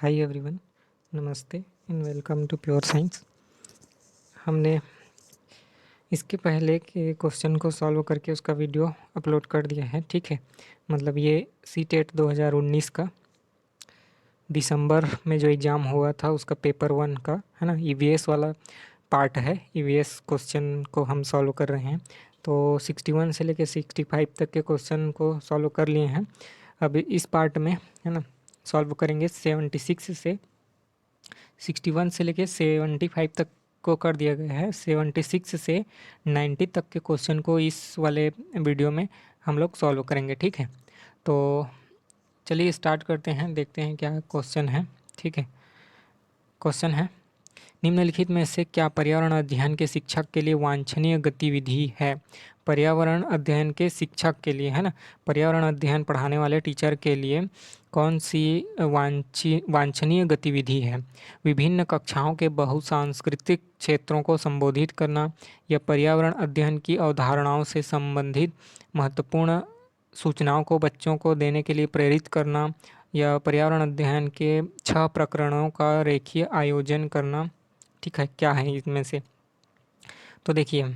हाय everyone, नमस्ते and welcome to pure science. हमने इसके पहले के क्वेश्चन को सॉल्व करके उसका वीडियो अपलोड कर दिया है। ठीक है, मतलब ये सीटेट 2019 का दिसंबर में जो एग्ज़ाम हुआ था उसका पेपर 1 का है ना, ईवीएस वाला पार्ट है। ईवीएस क्वेश्चन को हम सॉल्व कर रहे हैं। तो 61 से लेके 65 तक के क्वेश्चन को सॉल्व कर लिए हैं। अब इस पार्ट में है ना सॉल्व करेंगे 76 से 61 से लेके 75 तक को कर दिया गया है। 76 से 90 तक के क्वेश्चन को इस वाले वीडियो में हम लोग सॉल्व करेंगे। ठीक है, तो चलिए स्टार्ट करते हैं, देखते हैं क्या क्वेश्चन है। ठीक है, क्वेश्चन है निम्नलिखित में से क्या पर्यावरण अध्ययन के शिक्षक के लिए वांछनीय गतिविधि है। पर्यावरण अध्ययन के शिक्षक के लिए है ना, पर्यावरण अध्ययन पढ़ाने वाले टीचर के लिए कौन सी वांछनीय गतिविधि है। विभिन्न कक्षाओं के बहुसांस्कृतिक क्षेत्रों को संबोधित करना या पर्यावरण अध्ययन की अवधारणाओं से संबंधित महत्वपूर्ण सूचनाओं को बच्चों को देने के लिए प्रेरित करना या पर्यावरण अध्ययन के 6 प्रकरणों का रेखीय आयोजन करना। ठीक है, क्या है इसमें से? तो देखिए,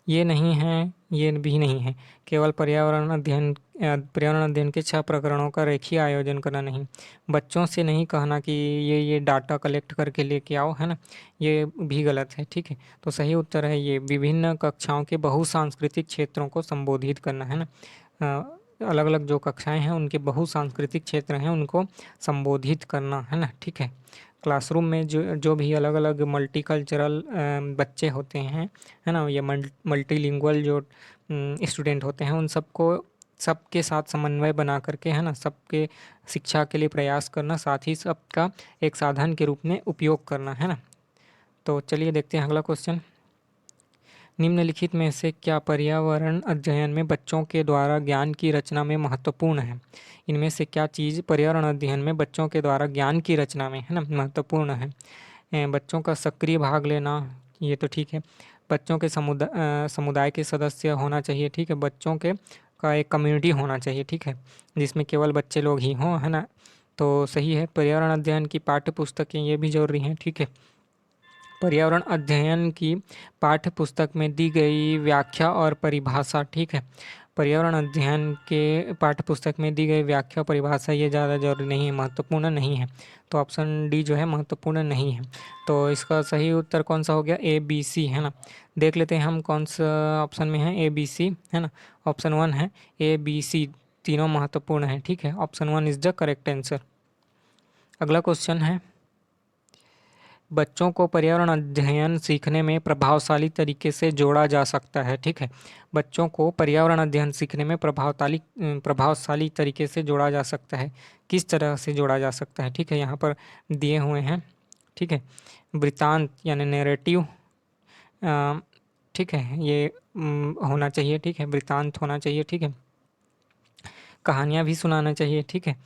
ये नहीं है, ये भी नहीं है। केवल पर्यावरण अध्ययन के 6 प्रकरणों का रेखीय आयोजन करना नहीं। बच्चों से नहीं कहना कि ये डाटा कलेक्ट करके लेके आओ, है ना, ये भी गलत है। ठीक है, तो सही उत्तर है ये विभिन्न कक्षाओं के बहुसांस्कृतिक क्षेत्रों को संबोधित करना, है ना। अलग अलग जो कक्षाएं हैं उनके बहुसांस्कृतिक क्षेत्र हैं उनको संबोधित करना, है ना। ठीक है, क्लासरूम में जो जो भी अलग अलग मल्टीकल्चरल बच्चे होते हैं, है ना, ये मल्टीलिंगुअल जो स्टूडेंट होते हैं, उन सबको सबके साथ समन्वय बना करके, है ना, सबके शिक्षा के लिए प्रयास करना, साथ ही सबका एक साधन के रूप में उपयोग करना, है ना। तो चलिए देखते हैं अगला क्वेश्चन। निम्नलिखित में से क्या पर्यावरण अध्ययन में बच्चों के द्वारा ज्ञान की रचना में महत्वपूर्ण है। इनमें से क्या चीज़ पर्यावरण अध्ययन में बच्चों के द्वारा ज्ञान की रचना में, है ना, महत्वपूर्ण है। बच्चों का सक्रिय भाग लेना, ये तो ठीक है। बच्चों के समुदाय के सदस्य होना चाहिए। ठीक है, बच्चों के का एक कम्युनिटी होना चाहिए। ठीक है, जिसमें केवल बच्चे लोग ही हों, है ना, तो सही है। पर्यावरण अध्ययन की पाठ्य पुस्तकें ये भी जरूरी हैं। ठीक है, पर्यावरण अध्ययन की पाठ्य पुस्तक में दी गई व्याख्या और परिभाषा। ठीक है, पर्यावरण अध्ययन के पाठ्य पुस्तक में दी गई व्याख्या परिभाषा ये ज़्यादा जरूरी नहीं है, महत्वपूर्ण नहीं है। तो ऑप्शन डी जो है महत्वपूर्ण नहीं है। तो इसका सही उत्तर कौन सा हो गया? ए बी सी, है ना। देख लेते हैं हम कौन सा ऑप्शन में है। ए बी सी, है ना, ऑप्शन 1 है। ए बी सी तीनों महत्वपूर्ण है। ठीक है, option 1 is the correct answer. अगला क्वेश्चन है बच्चों को पर्यावरण अध्ययन सीखने में प्रभावशाली तरीके से जोड़ा जा सकता है। ठीक है, बच्चों को पर्यावरण अध्ययन सीखने में प्रभावशाली तरीके से जोड़ा जा सकता है। किस तरह से जोड़ा जा सकता है? ठीक है, यहाँ पर दिए हुए हैं। ठीक है, वृत्तांत यानी नैरेटिव, ठीक है, ये होना चाहिए। ठीक है, वृत्तांत होना चाहिए। ठीक है, कहानियाँ भी सुनाना चाहिए। ठीक है,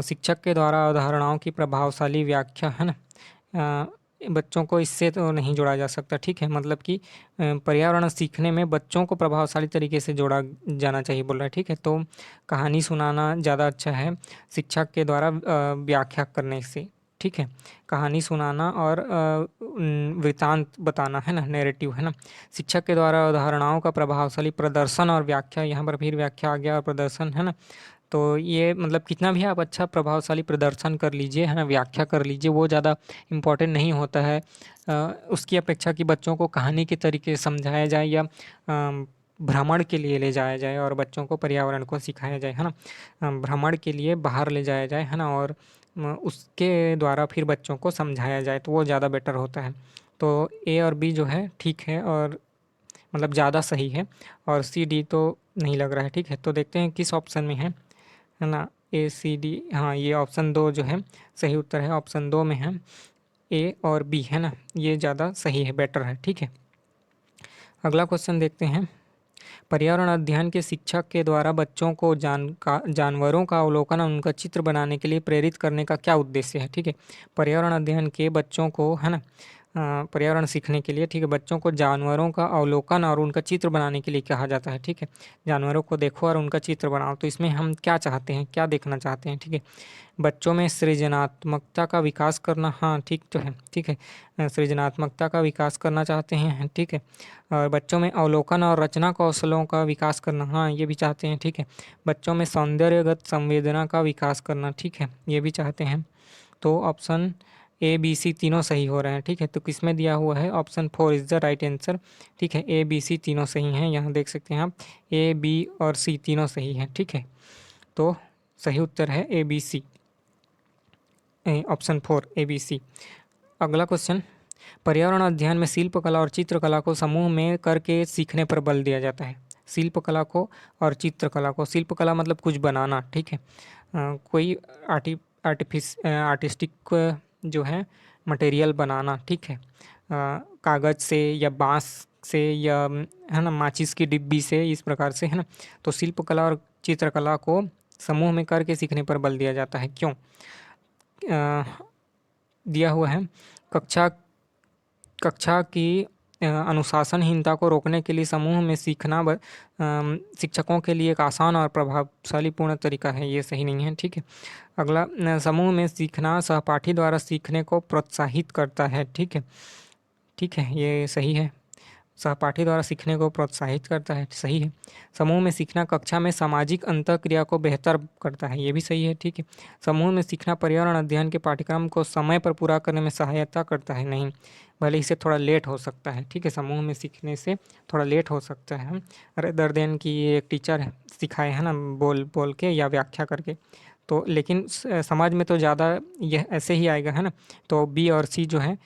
शिक्षक के द्वारा अवधारणाओं की प्रभावशाली व्याख्या, है ना। बच्चों को इससे तो नहीं जोड़ा जा सकता। ठीक है, मतलब कि पर्यावरण सीखने में बच्चों को प्रभावशाली तरीके से जोड़ा जाना चाहिए बोल रहा है। ठीक है, तो कहानी सुनाना ज़्यादा अच्छा है शिक्षक के द्वारा व्याख्या करने से। ठीक है, कहानी सुनाना और वृत्तांत बताना, है ना, नैरेटिव, है ना। शिक्षक के द्वारा अवधारणाओं का प्रभावशाली प्रदर्शन और व्याख्या, यहाँ पर फिर व्याख्या आ गया और प्रदर्शन, है ना। तो ये मतलब कितना भी आप अच्छा प्रभावशाली प्रदर्शन कर लीजिए, है ना, व्याख्या कर लीजिए, वो ज़्यादा इम्पोर्टेंट नहीं होता है। उसकी अपेक्षा कि बच्चों को कहानी के तरीके से समझाया जाए या भ्रमण के लिए ले जाया जाए और बच्चों को पर्यावरण को सिखाया जाए, है ना। भ्रमण के लिए बाहर ले जाया जाए, है ना, और उसके द्वारा फिर बच्चों को समझाया जाए, तो वो ज़्यादा बेटर होता है। तो ए और बी जो है ठीक है, और मतलब ज़्यादा सही है, और सी डी तो नहीं लग रहा है। ठीक है, तो देखते हैं किस ऑप्शन में है ना, ए सी डी। हाँ, ये ऑप्शन 2 जो है सही उत्तर है, ऑप्शन 2 में है ए और बी, है ना, ये ज़्यादा सही है, बेटर है। ठीक है, अगला क्वेश्चन देखते हैं। पर्यावरण अध्ययन के शिक्षक के द्वारा बच्चों को जानवरों का अवलोकन और उनका चित्र बनाने के लिए प्रेरित करने का क्या उद्देश्य है। ठीक है, पर्यावरण अध्ययन के बच्चों को, है ना, पर्यावरण सीखने के लिए, ठीक है। बच्चों को जानवरों का अवलोकन और उनका चित्र बनाने के लिए कहा जाता है, ठीक है। जानवरों को देखो और उनका चित्र बनाओ। तो इसमें हम क्या चाहते हैं, क्या देखना चाहते हैं, ठीक है। बच्चों में सृजनात्मकता का विकास करना, हाँ ठीक तो है, ठीक है। सृजनात्मकता का विकास करना चाहते हैं, ठीक है। और बच्चों में अवलोकन और रचना कौशलों का विकास करना, हाँ ये भी चाहते हैं, ठीक है। बच्चों में सौंदर्यगत संवेदना का विकास करना, ठीक है, ये भी चाहते हैं। तो ऑप्शन ए बी सी तीनों सही हो रहे हैं, ठीक है। तो किसमें दिया हुआ है, option 4 is the right answer, ठीक है। ए बी सी तीनों सही हैं, यहाँ देख सकते हैं आप, ए बी और सी तीनों सही हैं, ठीक है। तो सही उत्तर है A B C, option 4 A B C. अगला क्वेश्चन, पर्यावरण अध्ययन में शिल्पकला और चित्रकला को समूह में करके सीखने पर बल दिया जाता है। शिल्पकला को और चित्रकला को, शिल्पकला मतलब कुछ बनाना, ठीक है। कोई आर्टिस्टिक जो है मटेरियल बनाना, ठीक है। कागज़ से या बांस से या है ना माचिस की डिब्बी से, इस प्रकार से, है ना। तो शिल्पकला और चित्रकला को समूह में करके सीखने पर बल दिया जाता है, क्यों? दिया हुआ है, कक्षा कक्षा की अनुशासनहीनता को रोकने के लिए समूह में सीखना शिक्षकों के लिए एक आसान और प्रभावशाली पूर्ण तरीका है। ये सही नहीं है, ठीक है। अगला, समूह में सीखना सहपाठी द्वारा सीखने को प्रोत्साहित करता है, ठीक है, ठीक है, ये सही है। सहपाठी द्वारा सीखने को प्रोत्साहित करता है, सही है। समूह में सीखना कक्षा में सामाजिक अंतःक्रिया को बेहतर करता है, ये भी सही है, ठीक है। समूह में सीखना पर्यावरण अध्ययन के पाठ्यक्रम को समय पर पूरा करने में सहायता करता है, नहीं, भले इसे थोड़ा लेट हो सकता है, ठीक है। समूह में सीखने से थोड़ा लेट हो सकता है। अरे दर्देन की एक टीचर है, सिखाए है ना, बोल बोल के या व्याख्या करके। तो लेकिन समाज में तो ज़्यादा यह ऐसे ही आएगा, है ना। तो बी और सी जो है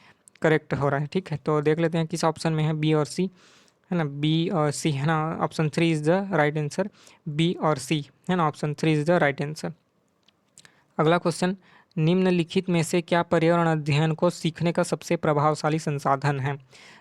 करेक्ट हो रहा है, ठीक है। तो देख लेते हैं किस ऑप्शन में है बी और सी, है ना। बी और सी, है ना, option 3 is the right answer, B और सी, है ना, option 3 is the right answer. अगला क्वेश्चन, निम्नलिखित में से क्या पर्यावरण अध्ययन को सीखने का सबसे प्रभावशाली संसाधन है?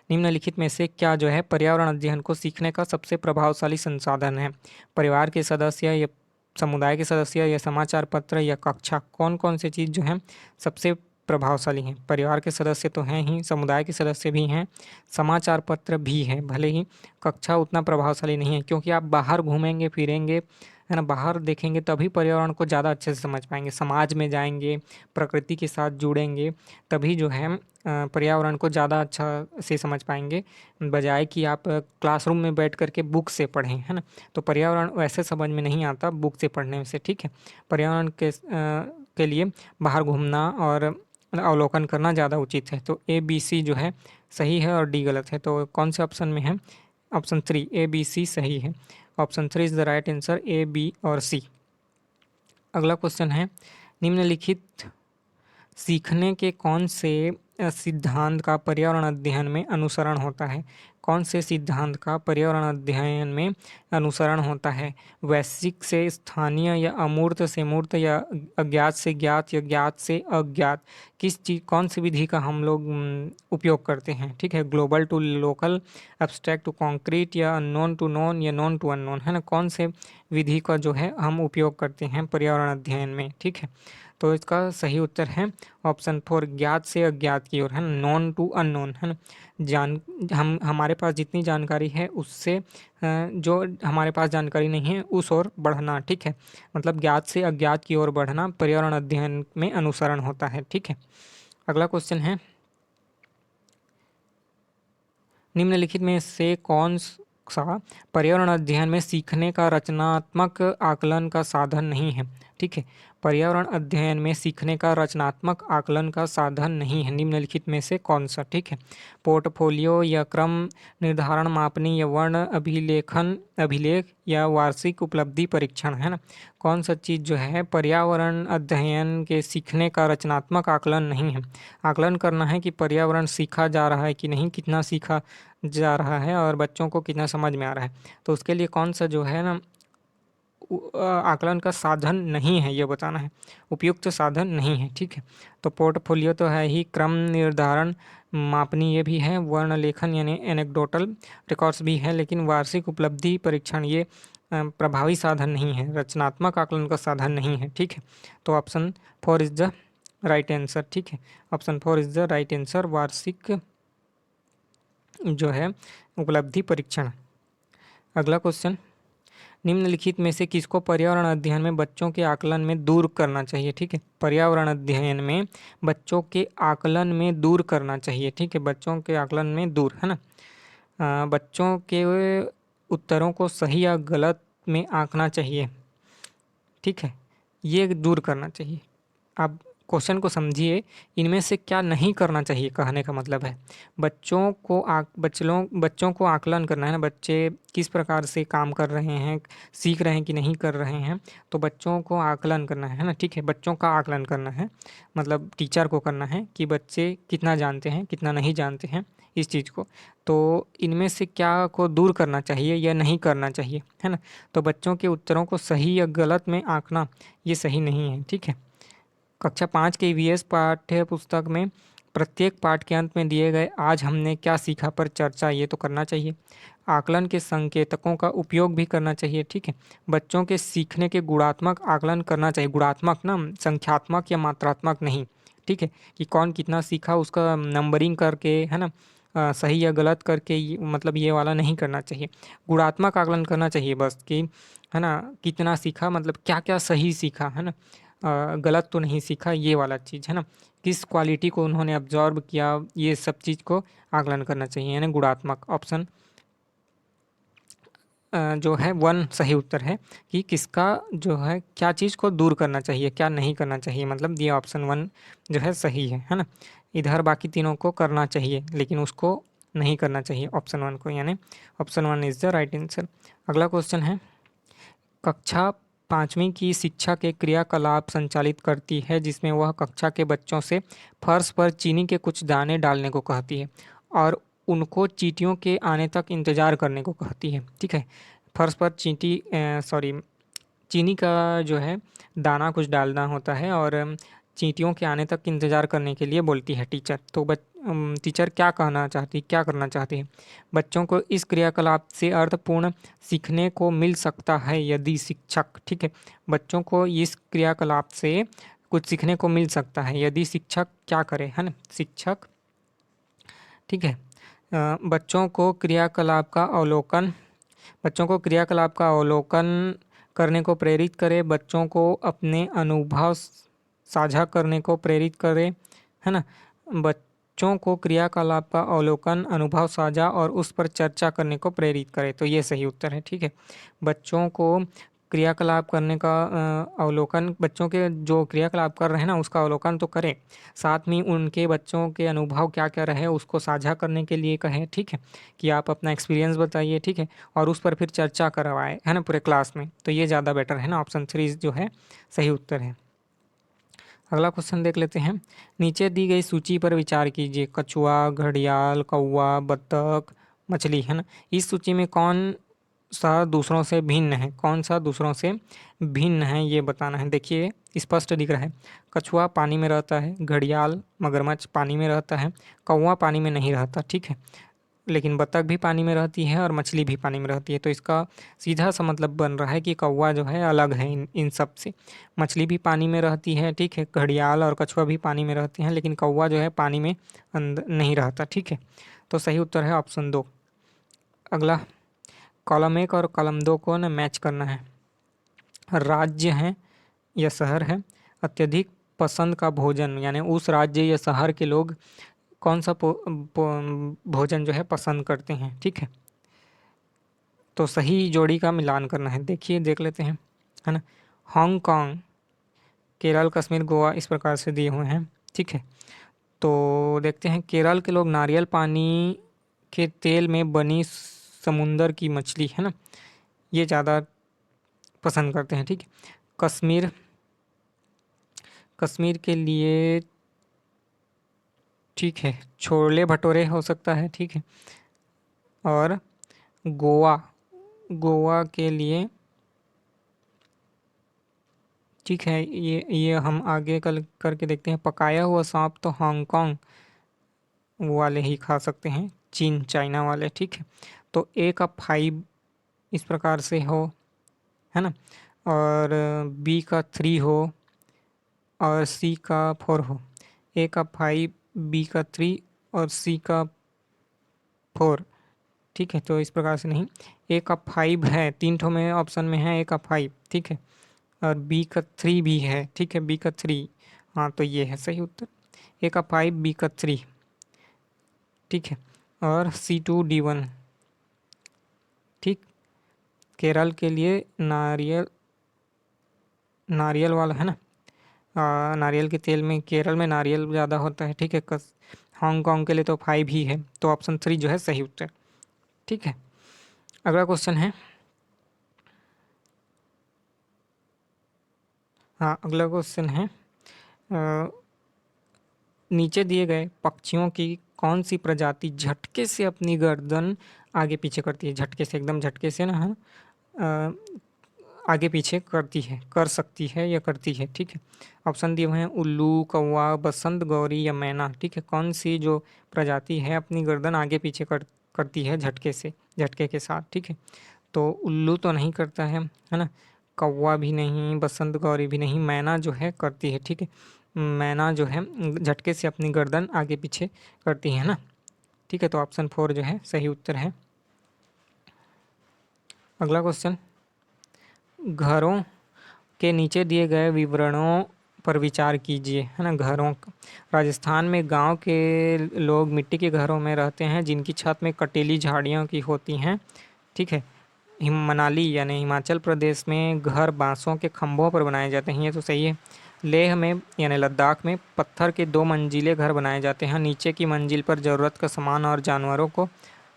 निम्नलिखित में से क्या जो है पर्यावरण अध्ययन को सीखने का सबसे प्रभावशाली संसाधन है? परिवार के सदस्य या समुदाय के सदस्य या समाचार पत्र या कक्षा, कौन कौन से चीज़ जो है सबसे प्रभावशाली हैं? परिवार के सदस्य तो हैं ही, समुदाय के सदस्य भी हैं, समाचार पत्र भी है, भले ही कक्षा उतना प्रभावशाली नहीं है, क्योंकि आप बाहर घूमेंगे फिरेंगे, है ना, बाहर देखेंगे तभी पर्यावरण को ज़्यादा अच्छे से समझ पाएंगे। समाज में जाएंगे, प्रकृति के साथ जुड़ेंगे, तभी जो है पर्यावरण को ज़्यादा अच्छा से समझ पाएंगे, बजाय कि आप क्लासरूम में बैठ करके बुक से पढ़ें, है ना। तो पर्यावरण वैसे समझ में नहीं आता बुक से पढ़ने से, ठीक है। पर्यावरण के लिए बाहर घूमना और अवलोकन करना ज़्यादा उचित है। तो ए बी सी जो है सही है और डी गलत है। तो कौन से ऑप्शन में है? ऑप्शन 3 ए बी सी सही है। Option 3 is the right answer, A B और सी। अगला क्वेश्चन है, निम्नलिखित सीखने के कौन से सिद्धांत का पर्यावरण अध्ययन में अनुसरण होता है? कौन से सिद्धांत का पर्यावरण अध्ययन में अनुसरण होता है? वैश्विक से स्थानीय या अमूर्त से मूर्त या अज्ञात से ज्ञात या ज्ञात से अज्ञात, किस चीज़, कौन सी विधि का हम लोग उपयोग करते हैं, ठीक है। Global to local, abstract to concrete या अननोन टू नोन या नोन टू अननोन, है ना। कौन से विधि का जो है हम उपयोग करते हैं पर्यावरण अध्ययन में, ठीक है। तो इसका सही उत्तर है ऑप्शन 4, ज्ञात से अज्ञात की ओर, है ना, नॉन टू अननोन, है ना। हम हमारे पास जितनी जानकारी है उससे जो हमारे पास जानकारी नहीं है उस ओर बढ़ना, ठीक है। मतलब ज्ञात से अज्ञात की ओर बढ़ना पर्यावरण अध्ययन में अनुसरण होता है, ठीक है। अगला क्वेश्चन है, निम्नलिखित में से कौन सा पर्यावरण अध्ययन में सीखने का रचनात्मक आकलन का साधन नहीं है, ठीक है। पर्यावरण अध्ययन में सीखने का रचनात्मक आकलन का साधन नहीं है, निम्नलिखित में से कौन सा, ठीक है। पोर्टफोलियो या क्रम निर्धारण मापनी या वर्ण अभिलेखन अभिलेख या वार्षिक उपलब्धि परीक्षण, है ना। कौन सा चीज़ जो है पर्यावरण अध्ययन के सीखने का रचनात्मक आकलन नहीं है? आकलन करना है कि पर्यावरण सीखा जा रहा है कि नहीं, कितना सीखा जा रहा है और बच्चों को कितना समझ में आ रहा है। तो उसके लिए कौन सा जो है ना आकलन का साधन नहीं है, ये बताना है, उपयुक्त साधन नहीं है, ठीक है। तो पोर्टफोलियो तो है ही, क्रम निर्धारण मापनी ये भी है, वर्ण लेखन यानी एनेक्डोटल रिकॉर्ड्स भी है, लेकिन वार्षिक उपलब्धि परीक्षण ये प्रभावी साधन नहीं है, रचनात्मक आकलन का साधन नहीं है, ठीक है। तो option 4 is the right answer, ठीक है। Option 4 is the right answer, वार्षिक जो है उपलब्धि परीक्षण। अगला क्वेश्चन, निम्नलिखित में से किसको पर्यावरण अध्ययन में बच्चों के आकलन में दूर करना चाहिए? ठीक है, पर्यावरण अध्ययन में बच्चों के आकलन में दूर करना चाहिए। ठीक है, बच्चों के आकलन में दूर, है ना। बच्चों के उत्तरों को सही या गलत में आंकना चाहिए। ठीक है, ये दूर करना चाहिए। आप क्वेश्चन को समझिए, इनमें से क्या नहीं करना चाहिए, कहने का मतलब है बच्चों को आकलन करना है ना, बच्चे किस प्रकार से काम कर रहे हैं, सीख रहे हैं कि नहीं कर रहे हैं, तो बच्चों को आकलन करना है ना। ठीक है, बच्चों का आकलन करना है, मतलब टीचर को करना है कि बच्चे कितना जानते हैं कितना नहीं जानते हैं इस चीज़ को। तो इनमें से क्या को दूर करना चाहिए या नहीं करना चाहिए, है ना। तो बच्चों के उत्तरों को सही या गलत में आंकना ये सही नहीं है। ठीक है, कक्षा 5 के ईवीएस पाठ्य पुस्तक में प्रत्येक पाठ के अंत में दिए गए आज हमने क्या सीखा पर चर्चा ये तो करना चाहिए। आकलन के संकेतकों का उपयोग भी करना चाहिए। ठीक है, बच्चों के सीखने के गुणात्मक आकलन करना चाहिए, गुणात्मक ना, संख्यात्मक या मात्रात्मक नहीं। ठीक है, कि कौन कितना सीखा उसका नंबरिंग करके, है ना, सही या गलत करके, मतलब ये वाला नहीं करना चाहिए। गुणात्मक आकलन करना चाहिए बस, कि है ना, कितना सीखा, मतलब क्या क्या सही सीखा, है ना, गलत तो नहीं सीखा, ये वाला चीज़, है ना। किस क्वालिटी को उन्होंने ऑब्जर्व किया, ये सब चीज़ को आकलन करना चाहिए, यानी गुणात्मक। ऑप्शन जो है 1 सही उत्तर है, कि किसका जो है क्या चीज़ को दूर करना चाहिए क्या नहीं करना चाहिए, मतलब ये ऑप्शन 1 जो है सही है ना। इधर बाकी तीनों को करना चाहिए लेकिन उसको नहीं करना चाहिए, ऑप्शन 1 को, यानी option 1 is the right answer. अगला क्वेश्चन है, कक्षा 5वीं की शिक्षा के क्रियाकलाप संचालित करती है जिसमें वह कक्षा के बच्चों से फर्श पर चीनी के कुछ दाने डालने को कहती है और उनको चींटियों के आने तक इंतजार करने को कहती है। ठीक है, फर्श पर चीनी का जो है दाना कुछ डालना होता है और चींटियों के आने तक इंतज़ार करने के लिए बोलती है टीचर। तो टीचर क्या करना चाहती है? बच्चों को इस क्रियाकलाप से अर्थपूर्ण सीखने को मिल सकता है यदि शिक्षक, ठीक है, बच्चों को इस क्रियाकलाप से कुछ सीखने को मिल सकता है यदि शिक्षक क्या करे, है ना, शिक्षक। ठीक है, बच्चों को क्रियाकलाप का अवलोकन करने को प्रेरित करे, बच्चों को अपने अनुभव साझा करने को प्रेरित करे, है ना। बच्चों को क्रियाकलाप का अवलोकन, अनुभव साझा और उस पर चर्चा करने को प्रेरित करे, तो ये सही उत्तर है। ठीक है, बच्चों को क्रियाकलाप करने का अवलोकन, बच्चों के जो क्रियाकलाप कर रहे हैं ना उसका अवलोकन तो करें, साथ में उनके बच्चों के अनुभव क्या क्या रहे उसको साझा करने के लिए कहें। ठीक है, कि आप अपना एक्सपीरियंस बताइए, ठीक है, और उस पर फिर चर्चा करवाएं, है ना, पूरे क्लास में, तो ये ज़्यादा बेटर है ना, ऑप्शन 3 जो है सही उत्तर है। अगला क्वेश्चन देख लेते हैं, नीचे दी गई सूची पर विचार कीजिए, कछुआ, घड़ियाल, कौवा, बत्तख, मछली, है ना, इस सूची में कौन सा दूसरों से भिन्न है, कौन सा दूसरों से भिन्न है ये बताना है। देखिए स्पष्ट दिख रहा है, कछुआ पानी में रहता है, घड़ियाल मगरमच्छ पानी में रहता है, कौवा पानी में नहीं रहता। ठीक है, लेकिन बत्तख भी पानी में रहती है और मछली भी पानी में रहती है, तो इसका सीधा सा मतलब बन रहा है कि कौवा जो है अलग है इन सब से। मछली भी पानी में रहती है, ठीक है, घड़ियाल और कछुआ भी पानी में रहते हैं, लेकिन कौवा जो है पानी में अंदर नहीं रहता। ठीक है, तो सही उत्तर है ऑप्शन 2। अगला, कॉलम 1 और कॉलम 2 को ना मैच करना है। राज्य है या शहर है, अत्यधिक पसंद का भोजन, यानी उस राज्य या शहर के लोग कौन सा भोजन जो है पसंद करते हैं। ठीक है, तो सही जोड़ी का मिलान करना है। देखिए देख लेते हैं, है ना, हांगकांग, केरल, कश्मीर, गोवा, इस प्रकार से दिए हुए हैं। ठीक है, तो देखते हैं, केरल के लोग नारियल पानी के तेल में बनी समुंदर की मछली, है ना, ये ज़्यादा पसंद करते हैं। ठीक है, कश्मीर कश्मीर के लिए, ठीक है, छोले भटूरे हो सकता है। ठीक है, और गोवा गोवा के लिए, ठीक है, ये हम आगे कल करके देखते हैं। पकाया हुआ सांप तो हांगकांग वाले ही खा सकते हैं, चीन चाइना वाले। ठीक है, तो ए का 5 इस प्रकार से हो, है ना, और बी का 3 हो और सी का 4 हो। ए का 5, बी का 3 और सी का 4, ठीक है। तो इस प्रकार से नहीं, ए का 5 है, 3 ठो में ऑप्शन में है, ए का 5, ठीक है, और बी का 3 भी है, ठीक है, बी का 3, हाँ तो ये है सही उत्तर, ए का 5 बी का 3, ठीक है। और C2D1, ठीक, केरल के लिए नारियल, नारियल वाला है ना, नारियल के तेल में केरल में नारियल ज़्यादा होता है, ठीक है। हांगकांग के लिए तो 5 ही है, तो ऑप्शन 3 जो है सही उत्तर, ठीक है। अगला क्वेश्चन है, हाँ अगला क्वेश्चन है, अ, नीचे दिए गए पक्षियों की कौन सी प्रजाति झटके से अपनी गर्दन आगे पीछे करती है, झटके से, एकदम झटके से ना, हाँ, आगे पीछे करती है, कर सकती है या करती है, ठीक है। ऑप्शन दिए हुए हैं उल्लू, कौवा, बसंत गौरी या मैना, ठीक है। कौन सी जो प्रजाति है अपनी गर्दन आगे पीछे करती है झटके से, झटके के साथ, ठीक है। तो उल्लू तो नहीं करता है ना, कौवा भी नहीं, बसंत गौरी भी नहीं, मैना जो है करती है, ठीक है। मैना जो है झटके से अपनी गर्दन आगे पीछे करती है ना, ठीक है। तो ऑप्शन 4 जो है सही उत्तर है। अगला क्वेश्चन, घरों के नीचे दिए गए विवरणों पर विचार कीजिए, है ना, घरों का। राजस्थान में गांव के लोग मिट्टी के घरों में रहते हैं जिनकी छत में कटीली झाड़ियों की होती हैं, ठीक है। मनाली यानी हिमाचल प्रदेश में घर बांसों के खंभों पर बनाए जाते हैं, ये तो सही है। लेह में यानी लद्दाख में पत्थर के 2 मंजिले घर बनाए जाते हैं, नीचे की मंजिल पर ज़रूरत का सामान और जानवरों को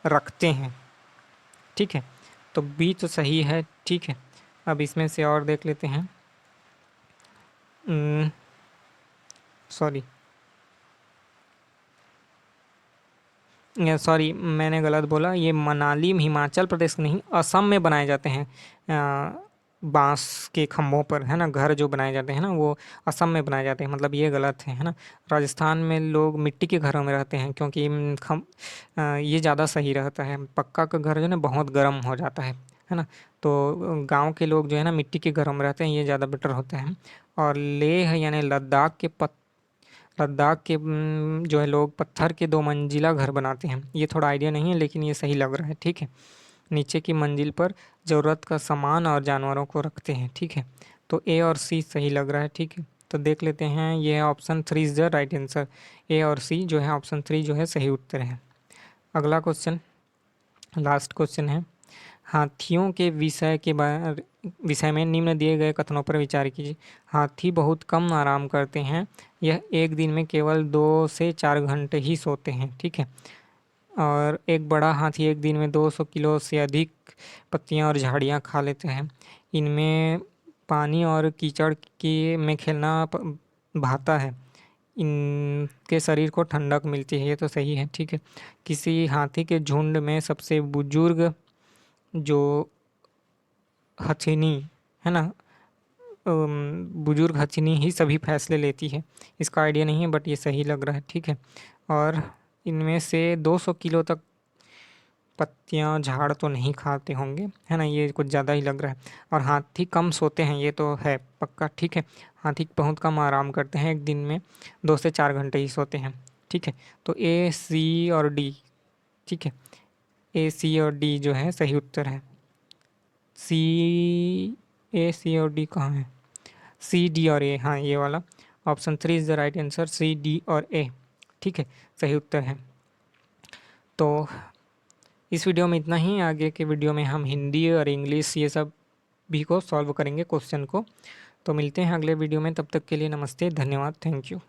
रखते हैं, ठीक है। तो बी तो सही है, ठीक है। अब इसमें से और देख लेते हैं, सॉरी सॉरी मैंने गलत बोला, ये मनाली हिमाचल प्रदेश नहीं, असम में बनाए जाते हैं, बांस के खम्भों पर, है ना, घर जो बनाए जाते हैं ना वो असम में बनाए जाते हैं, मतलब ये गलत है ना। राजस्थान में लोग मिट्टी के घरों में रहते हैं क्योंकि ये ज़्यादा सही रहता है, पक्का का घर जो है ना बहुत गर्म हो जाता है ना। तो गांव के लोग जो है ना मिट्टी के घरों में रहते हैं, ये ज़्यादा बेटर होता है। और लेह यानी लद्दाख के जो है लोग पत्थर के 2 मंजिला घर बनाते हैं, ये थोड़ा आइडिया नहीं है लेकिन ये सही लग रहा है, ठीक है। नीचे की मंजिल पर ज़रूरत का सामान और जानवरों को रखते हैं, ठीक है। तो ए और सी सही लग रहा है, ठीक है। तो देख लेते हैं, ये है option 3 is the right answer, A और सी जो है ऑप्शन 3 जो है सही उत्तर है। अगला क्वेश्चन, लास्ट क्वेश्चन है, हाथियों के विषय में निम्न दिए गए कथनों पर विचार कीजिए। हाथी बहुत कम आराम करते हैं, यह एक दिन में केवल 2 से 4 घंटे ही सोते हैं, ठीक है। और एक बड़ा हाथी एक दिन में 200 किलो से अधिक पत्तियां और झाड़ियां खा लेते हैं, इनमें पानी और कीचड़ की में खेलना भाता है, इनके शरीर को ठंडक मिलती है, ये तो सही है, ठीक है। किसी हाथी के झुंड में सबसे बुजुर्ग जो हथिनी है ना, बुजुर्ग हथिनी ही सभी फैसले लेती है, इसका आइडिया नहीं है बट ये सही लग रहा है, ठीक है। और इनमें से 200 किलो तक पत्तियां झाड़ तो नहीं खाते होंगे, है ना, ये कुछ ज़्यादा ही लग रहा है। और हाथी कम सोते हैं, ये तो है पक्का, ठीक है। हाथी बहुत कम आराम करते हैं, एक दिन में 2 से 4 घंटे ही सोते हैं, ठीक है। तो ए सी और डी, ठीक है, ए सी और डी जो है सही उत्तर है। सी, ए सी और डी कहाँ है, सी डी और ए, हाँ ये वाला, option 3 is the right answer, C D और ए, ठीक है, सही उत्तर है। तो इस वीडियो में इतना ही, आगे के वीडियो में हम हिंदी और इंग्लिश ये सब भी को सॉल्व करेंगे क्वेश्चन को। तो मिलते हैं अगले वीडियो में, तब तक के लिए नमस्ते, धन्यवाद, थैंक यू।